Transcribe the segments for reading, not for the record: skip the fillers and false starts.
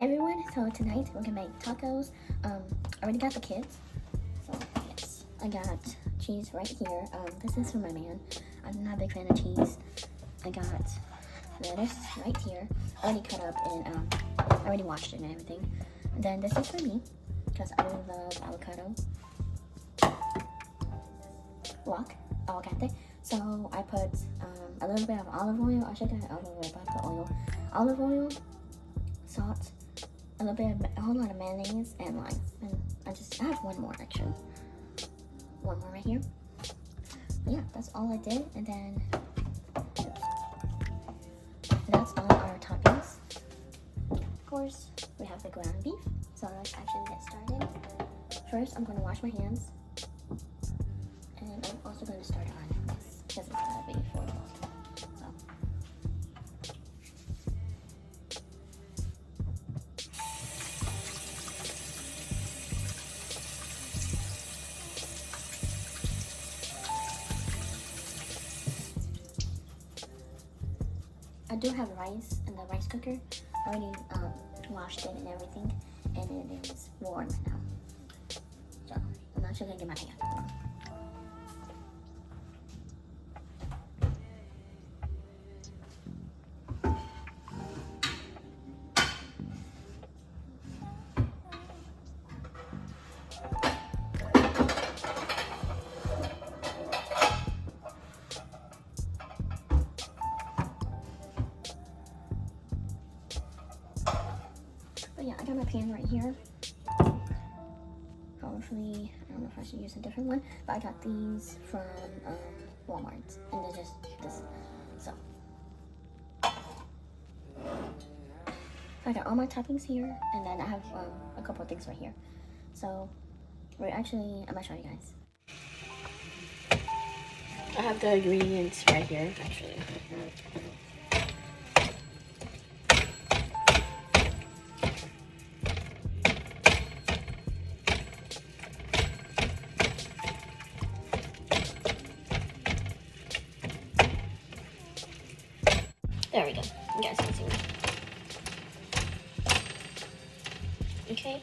Everyone, so tonight we're gonna make tacos. I already got the kids, so yes, I got cheese right here. This is for my man. I'm not a big fan of cheese. I got lettuce right here, already cut up and I already washed it and everything. And then this is for me because I really love avocado. Aguacate. So I put a little bit of olive oil. I should have olive oil, but I put oil. Olive oil, salt, a whole lot of mayonnaise and lime. And I have one more actually. One more right here. Yeah, that's all I did. And then that's all our toppings. Of course, we have the ground beef. So let's actually get started. First, I'm going to wash my hands. And I'm also going to start on this because it's going to be foremost. So. I do have rice in the rice cooker. I already washed it and everything, and it is warm now. So I'm not sure gonna get my pan warm. But yeah, I got my pan right here. Hopefully, I don't know if I should use a different one, but I got these from Walmart, and they're just this. So I got all my toppings here, and then I have a couple of things right here. So I'm gonna show you guys. I have the ingredients right here, actually. There we go. You guys can see me. Okay.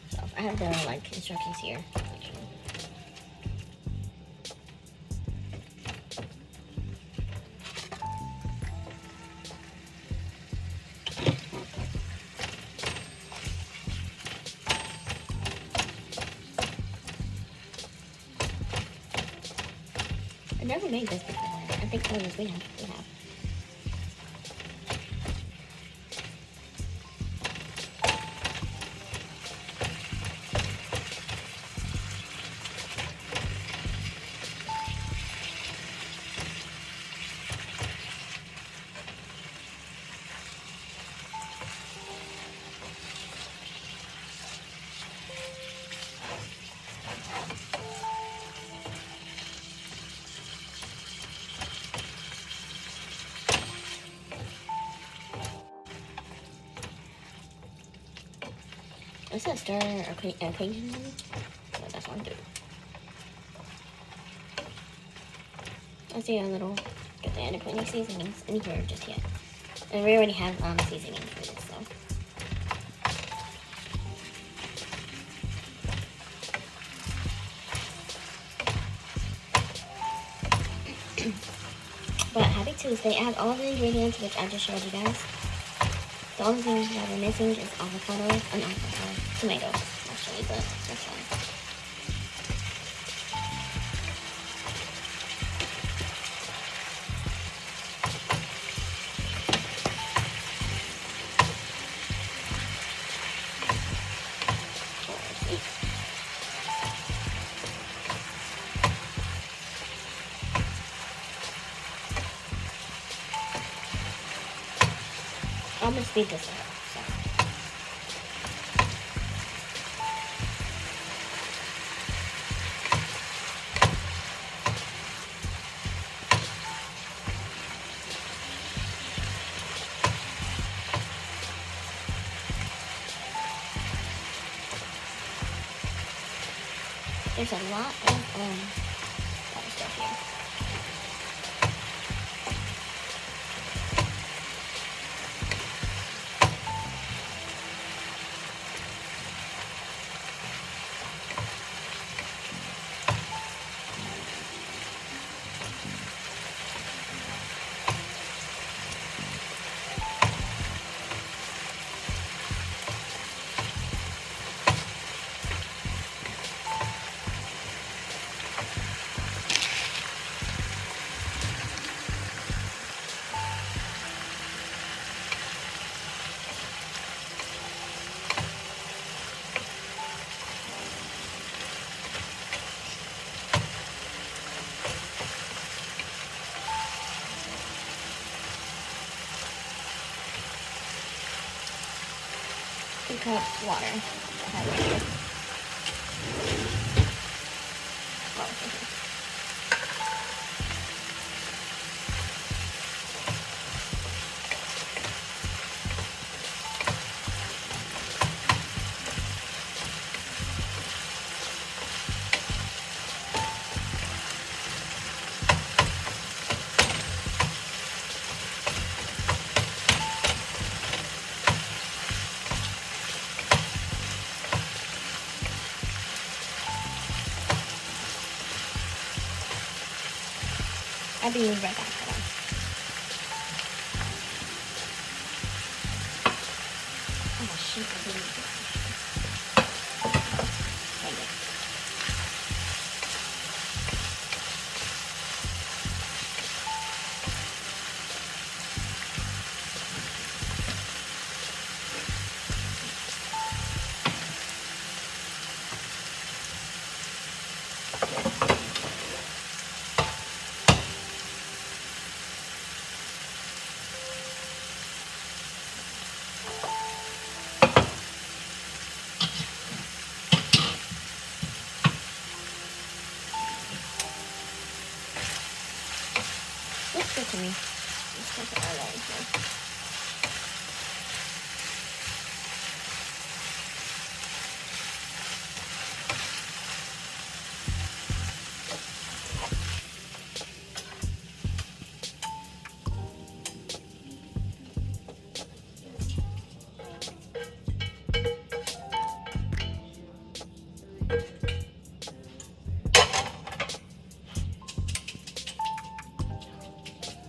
So I have the instructions here. I never made this before. I think we have. It says stir occasionally, so that's what I'm doing. I see a little, get the end of any seasonings in here just yet. And we already have seasoning for this, so. But happy Tuesday, I have all the ingredients which I just showed you guys. The only thing that we're missing is avocado and tomato, actually, but that's fine. I'm gonna speed this up. So. There's a lot of other stuff here. 2 cups water. I'll be right back. Oh shit, I didn't do it. Looks good to me. Let's take it all right here.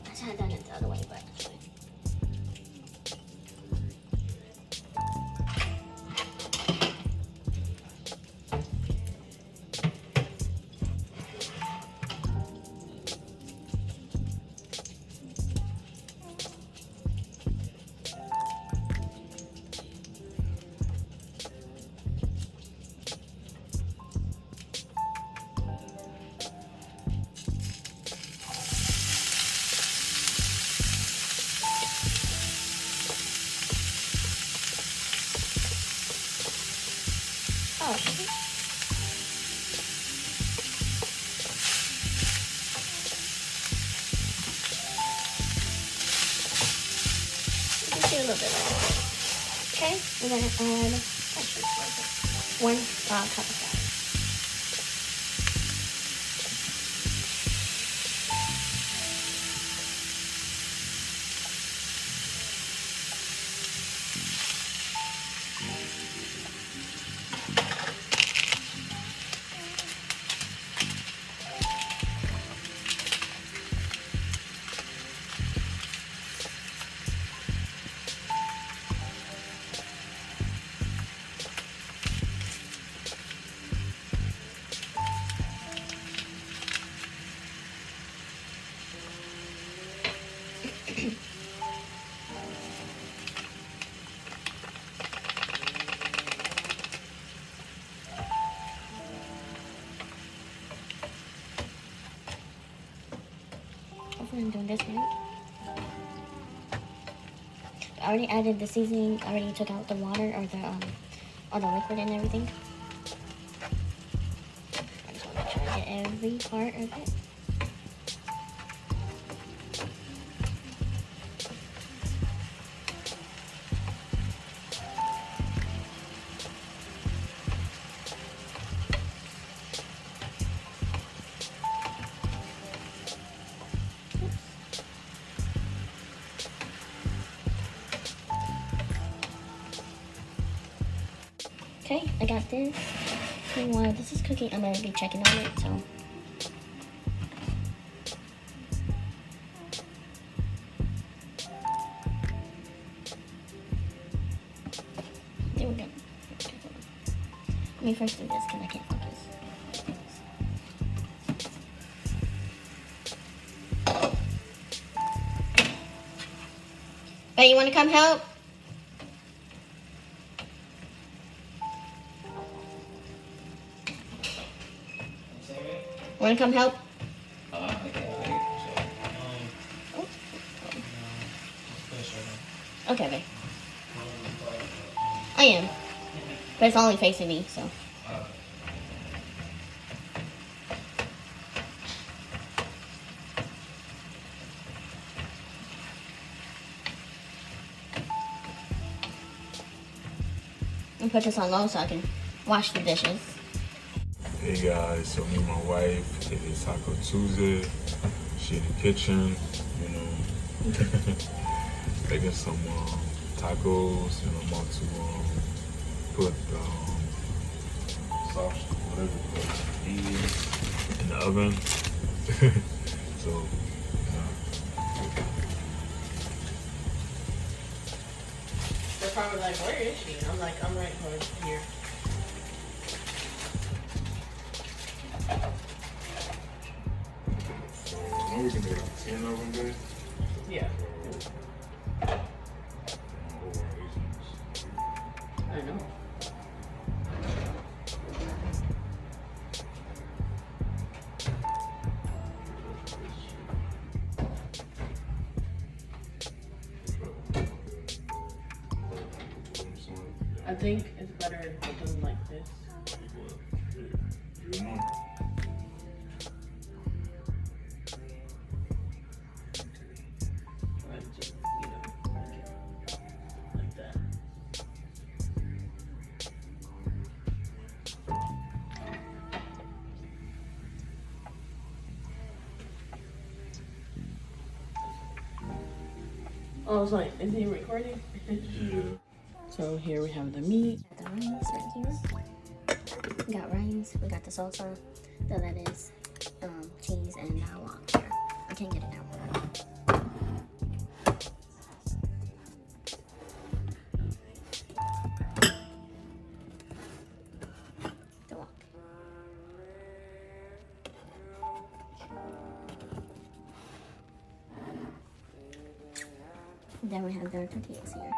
I should have done it the other way, but it's fine. Oh, you can see a little bit of it. Okay, we're gonna add 1 cup of that. Hopefully I'm doing this right. I already added the seasoning. I already took out the water or the liquid and everything. I just want to try to get every part of it. Okay, I got this. Meanwhile, this is cooking. I'm gonna be checking on it, so. There we go. Let me first do this because I can't focus. Hey, you wanna come help? Want to come help? I can't wait. So, Okay, babe. I am. But it's only facing me, so. And put this on low so I can wash the dishes. Hey guys, so me and my wife, it is Taco Tuesday. She in the kitchen, you know, making some tacos, and I'm about to put sauce, whatever, in the oven. So, They're probably like, where is she? I'm like, I'm right here. so I know we can make like 10 of them there. Yeah, I know. I think it's better if it doesn't like this. You know. Like just, like that. Oh, I was like, is he recording? Yeah. So here we have the meat. The rice right here. We got rice, we got the salsa, the lettuce, cheese, and now walk here. I can't get it out. The walk. Then we have their tortillas here.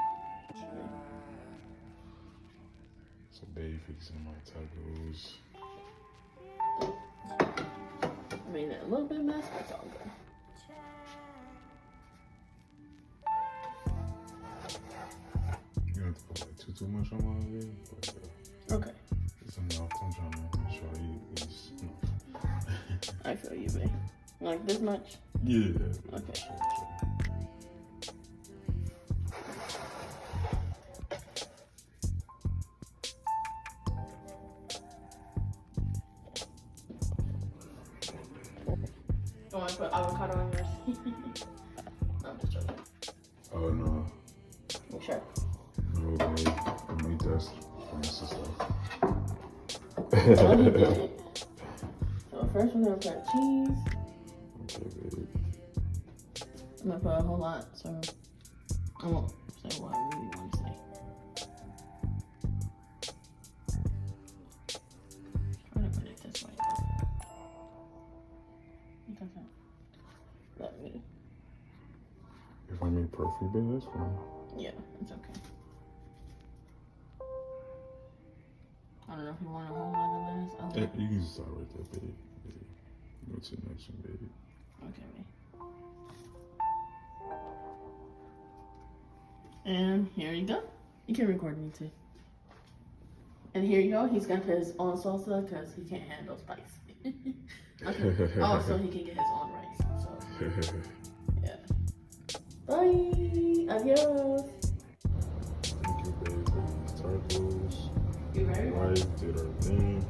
So babe fixing my tacos. I mean, a little bit of mess, but it's all good. You don't have to put like too much on my head, but Okay. it's enough. I'm trying to make sure I eat at least enough. I feel you, babe. Like this much? Yeah. Okay. Sure. You want to put avocado on yours? No, I'm just joking. Oh no. You sure? No, babe. I need that for my sister. Oh, he did it. So first we're gonna put cheese. Okay, babe. I'm gonna put a whole lot, so I won't say what I really want to say. I'm gonna put it this way. It doesn't let me. If I make perfect, babe, that's fine. Yeah, it's okay. I don't know if you want a whole lot of lettuce. Hey, Okay, you can just start right there, babe. Go to the next one, babe. okay, babe. And here you go. You can record me too. And here you go. He's got his own salsa because he can't handle spice. Okay. Oh, so he can get his own rice. So yeah. Bye. Adios. Thank you, babe, for these tacos. You ready? Wife did her thing.